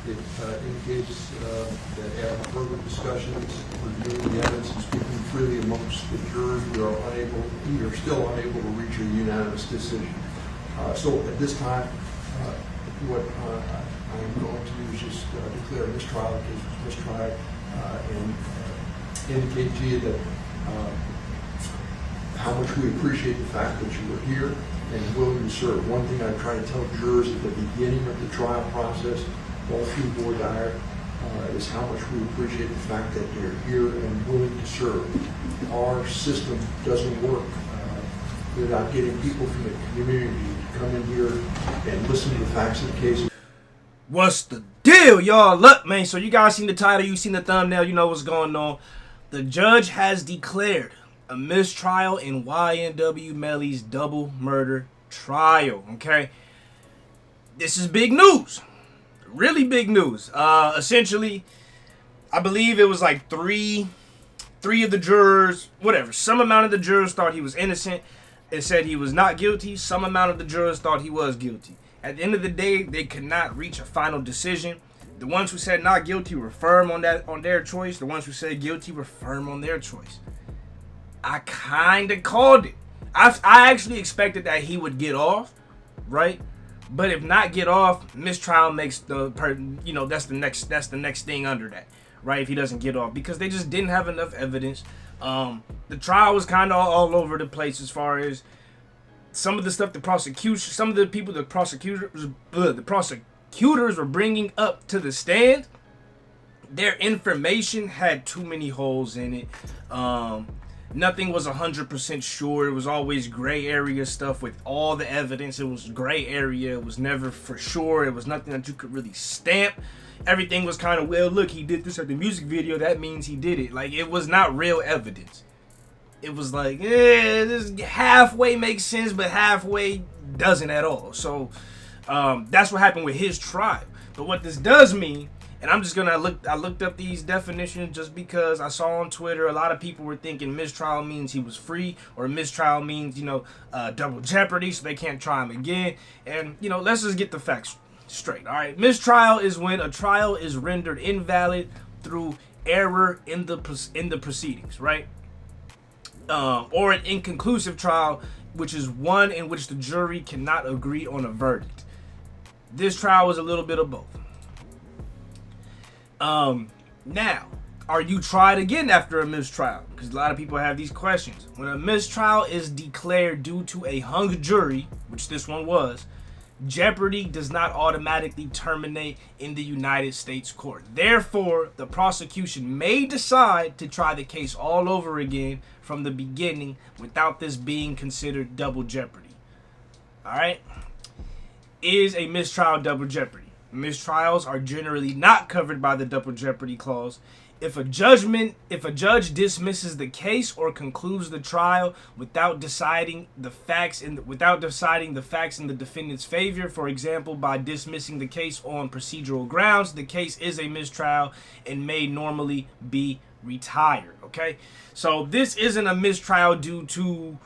It indicates that after further discussions, reviewing the evidence, and speaking freely amongst the jurors, we are still unable to reach a unanimous decision. So at this time, what I'm going to do is just declare a mistrial. The case was mistried, and indicate to you that how much we appreciate the fact that you were here and willing to serve. One thing I try to tell jurors at the beginning of the trial process, all through voir dire, is how much we appreciate the fact that they're here and willing to serve. Our system doesn't work without getting people from the community to come in here and listen to the facts of the case. What's the deal, y'all? Look, man, so you guys seen the title, you seen the thumbnail, you know what's going on. The judge has declared a mistrial in Ynw Melly's double murder trial, okay? This is big news. Really big news. Essentially, I believe it was like three of the jurors, whatever. Some amount of the jurors thought he was innocent and said he was not guilty. Some amount of the jurors thought he was guilty. At the end of the day, they could not reach a final decision. The ones who said not guilty were firm on their choice. The ones who said guilty were firm on their choice. I kind of called it. I actually expected that he would get off, right? But if not get off, mistrial makes that's the next thing under that, right? If he doesn't get off, because they just didn't have enough evidence. The trial was kind of all over the place as far as some of the stuff the prosecutors were bringing up to the stand. Their information had too many holes in it. Nothing was 100% sure. It was always gray area stuff with all the evidence. It was gray area. It was never for sure. It was nothing that you could really stamp. Everything was kind of, well, look, he did this at the music video. That means he did it. Like, it was not real evidence. It was like, this halfway makes sense, but halfway doesn't at all. So that's what happened with his trial. But what this does mean, and I'm just gonna I looked up these definitions just because I saw on Twitter a lot of people were thinking mistrial means he was free, or mistrial means double jeopardy, so they can't try him again. And let's just get the facts straight. All right, mistrial is when a trial is rendered invalid through error in the proceedings, right? Or an inconclusive trial, which is one in which the jury cannot agree on a verdict. This trial was a little bit of both. Now, are you tried again after a mistrial? Because a lot of people have these questions. When a mistrial is declared due to a hung jury, which this one was, jeopardy does not automatically terminate in the United States court. Therefore, the prosecution may decide to try the case all over again from the beginning without this being considered double jeopardy. All right? Is a mistrial double jeopardy? Mistrials are generally not covered by the double jeopardy clause. If a judge dismisses the case or concludes the trial without deciding the facts in the defendant's favor, for example, by dismissing the case on procedural grounds, the case is a mistrial and may normally be retired. Okay, so this isn't a mistrial due to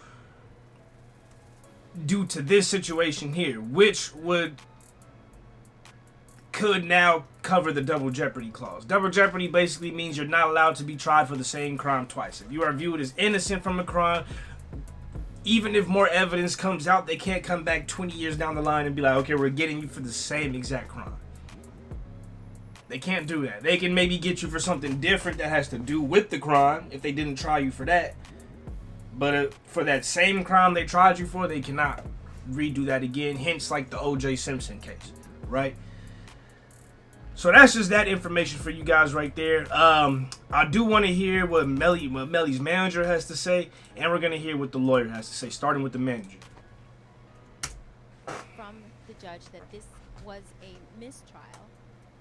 this situation here, which could now cover the double jeopardy clause. Double jeopardy basically means you're not allowed to be tried for the same crime twice. If you are viewed as innocent from a crime, even if more evidence comes out, they can't come back 20 years down the line and be like, okay, we're getting you for the same exact crime. They can't do that. They can maybe get you for something different that has to do with the crime if they didn't try you for that. But for that same crime they tried you for, they cannot redo that again. Hence, like the O.J. Simpson case, right? So that's just that information for you guys right there. I do want to hear what Melly's manager has to say, and we're going to hear what the lawyer has to say, starting with the manager. From the judge that this was a mistrial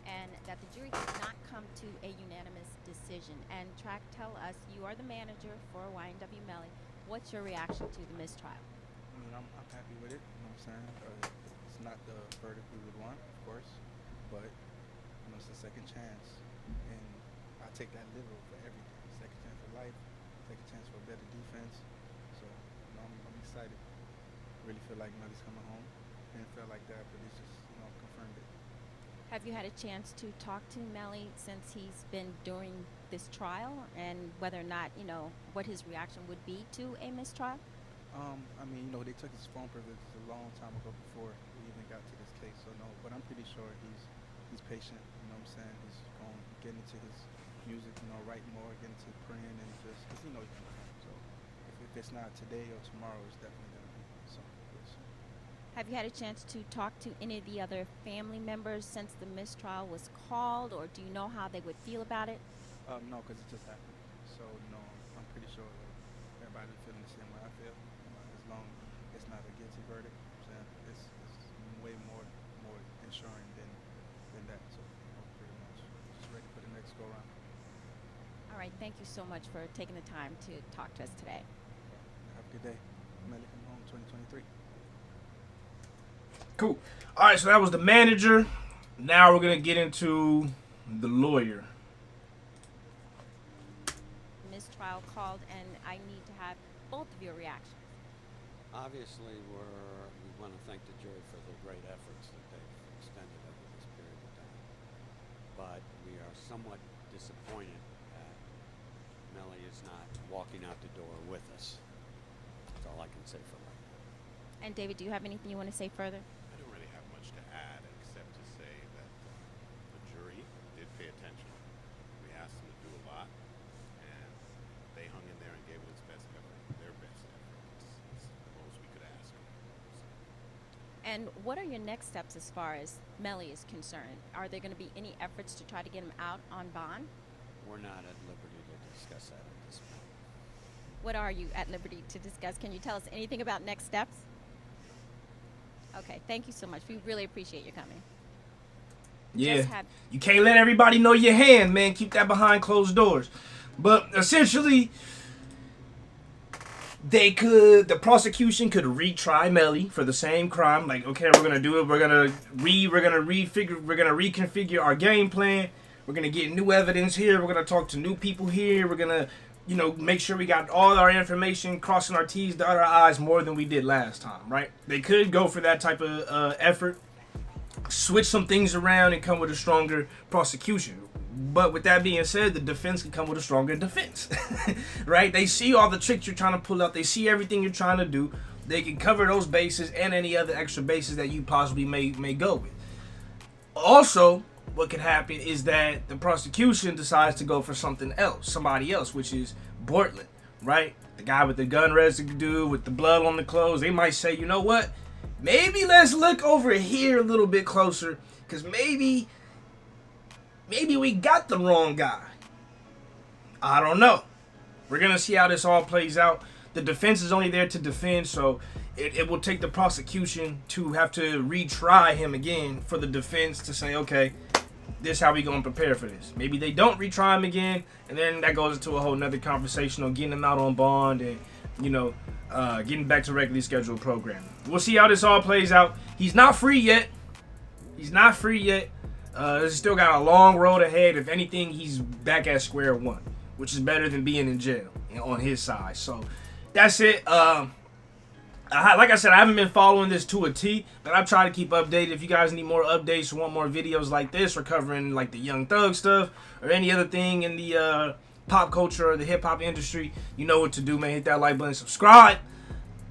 and that the jury did not come to a unanimous decision. And Track, tell us, you are the manager for Ynw Melly. What's your reaction to the mistrial? I mean, I'm happy with it, you know what I'm saying? It's not the verdict we would want, of course, but it's a second chance, and I take that literal for everything. Second chance for life, second chance for better defense. So, I'm excited. Really feel like Melly's coming home. Didn't feel like that, but it's just, confirmed it. Have you had a chance to talk to Melly since he's been during this trial, and whether or not, what his reaction would be to a mistrial? I mean, they took his phone privileges a long time ago before we even got to this case, so no. But I'm pretty sure he's patient. You know what I'm saying? He's going to get into his music, write more, get into praying, and just because he's going to come. So if it's not today or tomorrow, it's definitely going to be something real soon. Have you had a chance to talk to any of the other family members since the mistrial was called, or do you know how they would feel about it? No, because it just happened. So no, I'm pretty sure everybody's feeling the same way I feel. As long as it's not a guilty verdict, it's way more ensuring than that. So pretty much just ready for the next go round. All right, thank you so much for taking the time to talk to us today. Have a good day. Melly come home 2023. Cool. All right, so that was the manager. Now we're gonna get into the lawyer. Mistrial called, and I need to have both of your reactions. Obviously, we want to thank the jury for the great efforts that they've extended over this period of time. But we are somewhat disappointed that Melly is not walking out the door with us. That's all I can say for right now. And David, do you have anything you want to say further? I don't really have much to add except to say that the jury did pay attention. We asked them to do a lot, and they hung in there and gave it its best effort, their best effort. It's the most we could ask. And what are your next steps as far as Melly is concerned? Are there going to be any efforts to try to get him out on bond? We're not at liberty to discuss that at this point. What are you at liberty to discuss? Can you tell us anything about next steps? Okay, thank you so much. We really appreciate you coming. Yeah, you can't let everybody know your hand, man. Keep that behind closed doors. But essentially, the prosecution could retry Melly for the same crime. Like, okay, we're gonna do it. We're gonna reconfigure our game plan. We're gonna get new evidence here. We're gonna talk to new people here. We're gonna, make sure we got all our information, crossing our T's, dot our I's more than we did last time, right? They could go for that type of effort, switch some things around, and come with a stronger prosecution. But with that being said, the defense can come with a stronger defense, right? They see all the tricks you're trying to pull out. They see everything you're trying to do. They can cover those bases and any other extra bases that you possibly may go with. Also, what could happen is that the prosecution decides to go for somebody else, which is Bortland, right? The guy with the gun residue, with the blood on the clothes. They might say, you know what? Maybe let's look over here a little bit closer, because maybe we got the wrong guy. I don't know. We're going to see how this all plays out. The defense is only there to defend, so it will take the prosecution to have to retry him again for the defense to say, okay, this is how we going to prepare for this. Maybe they don't retry him again, and then that goes into a whole nother conversation on getting him out on bond and, getting back to regularly scheduled programming. We'll see how this all plays out. He's not free yet. He's still got a long road ahead. If anything, he's back at square one, which is better than being in jail on his side. So that's it. Like I said, I haven't been following this to a T, but I try to keep updated. If you guys need more updates or want more videos like this or covering like the Young Thug stuff or any other thing in the pop culture or the hip-hop industry, you know what to do, man. Hit that like button, subscribe.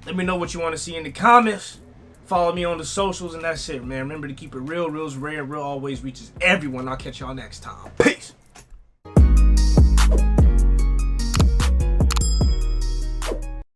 Let me know what you want to see in the comments. Follow me on the socials, and that's it, man. Remember to keep it real. Real's rare. Real always reaches everyone. I'll catch y'all next time. Peace.